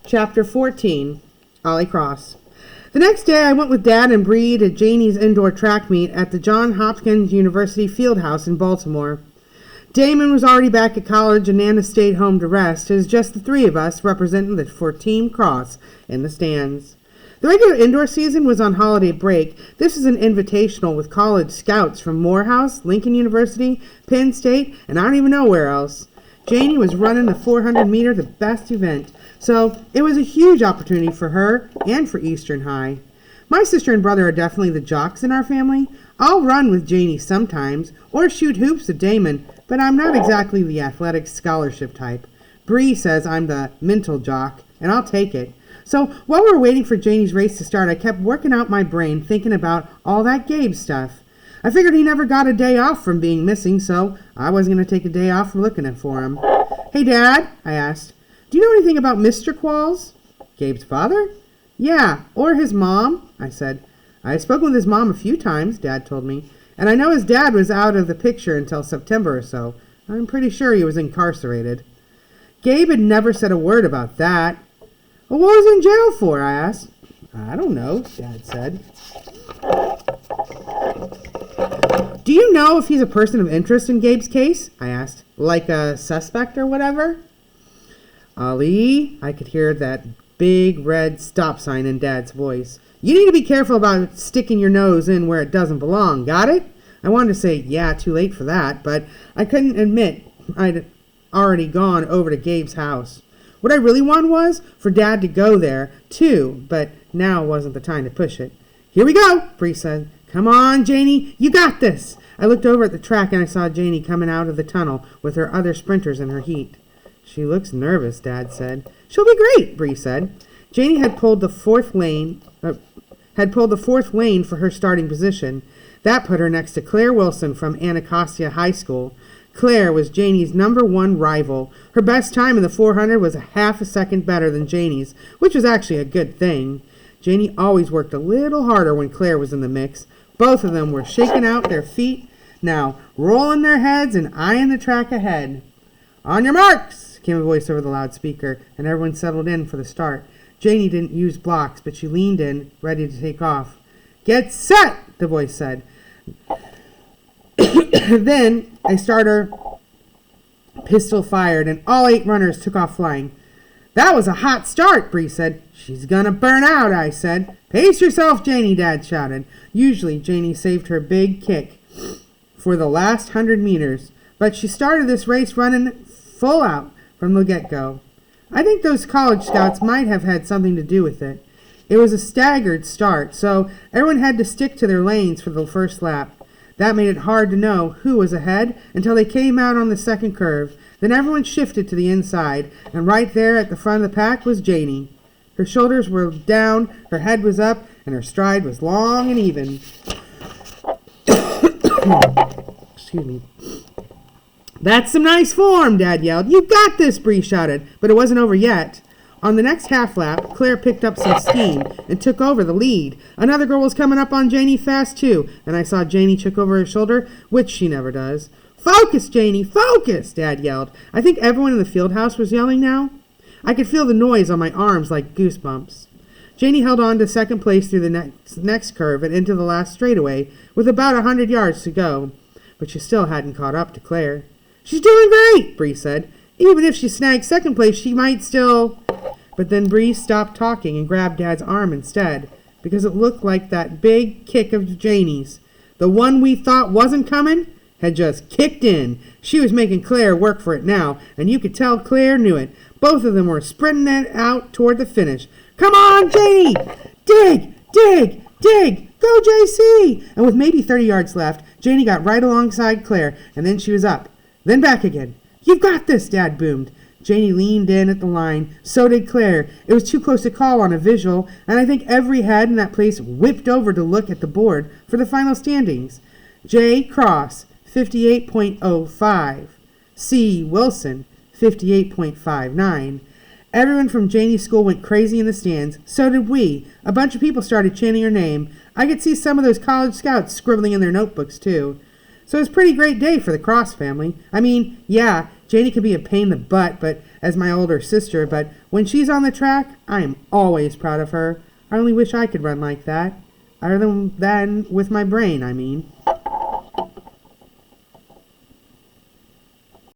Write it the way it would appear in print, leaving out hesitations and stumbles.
Chapter 14, Ollie Cross. The next day I went with Dad and Bree to Janie's indoor track meet at the Johns Hopkins University Fieldhouse in Baltimore. Damon was already back at college and Nana stayed home to rest. It was just the three of us representing for Team Cross in the stands. The regular indoor season was on holiday break. This was an invitational with college scouts from Morehouse, Lincoln University, Penn State, and I don't even know where else. Janie was running the 400 meter, the best event, so it was a huge opportunity for her and for Eastern High. My sister and brother are definitely the jocks in our family. I'll run with Janie sometimes, or shoot hoops with Damon, but I'm not exactly the athletic scholarship type. Bree says I'm the mental jock, and I'll take it. So while we were waiting for Janie's race to start, I kept working out my brain thinking about all that Gabe stuff. I figured he never got a day off from being missing, so I wasn't going to take a day off from looking for him. "Hey, Dad," I asked, "do you know anything about Mr. Qualls?" "Gabe's father?" "Yeah, or his mom," I said. "I've spoken with his mom a few times," Dad told me, "and I know his dad was out of the picture until September or so. I'm pretty sure he was incarcerated." Gabe had never said a word about that. "Well, what was he in jail for?" I asked. "I don't know," Dad said. "Do you know if he's a person of interest in Gabe's case?" I asked. "Like a suspect or whatever?" "Ollie," I could hear that big red stop sign in Dad's voice. "You need to be careful about sticking your nose in where it doesn't belong. Got it?" I wanted to say, yeah, too late for that, but I couldn't admit I'd already gone over to Gabe's house. What I really wanted was for Dad to go there, too, but now wasn't the time to push it. "Here we go," Bree said. "Come on, Janie, you got this." I looked over at the track and I saw Janie coming out of the tunnel with her other sprinters in her heat. "She looks nervous," Dad said. "She'll be great," Bree said. Janie had pulled the fourth lane for her starting position. That put her next to Claire Wilson from Anacostia High School. Claire was Janie's #1 rival. Her best time in the 400 was a half a second better than Janie's, which was actually a good thing. Janie always worked a little harder when Claire was in the mix. Both of them were shaking out their feet, now rolling their heads and eyeing the track ahead. "On your marks," came a voice over the loudspeaker, and everyone settled in for the start. Janie didn't use blocks, but she leaned in, ready to take off. "Get set," the voice said. Then a starter pistol fired, and all 8 runners took off flying. "That was a hot start," Bree said. "She's gonna burn out," I said. "Pace yourself, Janie," Dad shouted. Usually, Janie saved her big kick for the last 100 meters, but she started this race running full out from the get-go. I think those college scouts might have had something to do with it. It was a staggered start, so everyone had to stick to their lanes for the first lap. That made it hard to know who was ahead until they came out on the second curve. Then everyone shifted to the inside, and right there at the front of the pack was Janie. Her shoulders were down, her head was up, and her stride was long and even. Excuse me. "That's some nice form," Dad yelled. "You got this," Bree shouted, but it wasn't over yet. On the next half lap, Claire picked up some steam and took over the lead. Another girl was coming up on Janie fast too, and I saw Janie check over her shoulder, which she never does. "Focus, Janie, focus," Dad yelled. I think everyone in the field house was yelling now. I could feel the noise on my arms like goosebumps. Janie held on to second place through the next curve and into the last straightaway with about 100 yards to go, but she still hadn't caught up to Claire. "She's doing great," Bree said. "Even if she snags second place, she might still..." But then Bree stopped talking and grabbed Dad's arm instead, because it looked like that big kick of Janie's, the one we thought wasn't coming, had just kicked in. She was making Claire work for it now, and you could tell Claire knew it. Both of them were sprinting it out toward the finish. "Come on, Janie! Dig! Dig! Dig! Go, JC!" And with maybe 30 yards left, Janie got right alongside Claire, and then she was up. Then back again. "You've got this," Dad boomed. Janie leaned in at the line. So did Claire. It was too close to call on a visual, and I think every head in that place whipped over to look at the board for the final standings. J. Cross, 58.05. C. Wilson, 58.59. Everyone from Janie's school went crazy in the stands. So did we. A bunch of people started chanting her name. I could see some of those college scouts scribbling in their notebooks, too. So it was a pretty great day for the Cross family. I mean, yeah, Janie could be a pain in the butt, but as my older sister, but when she's on the track, I am always proud of her. I only wish I could run like that. Other than with my brain, I mean.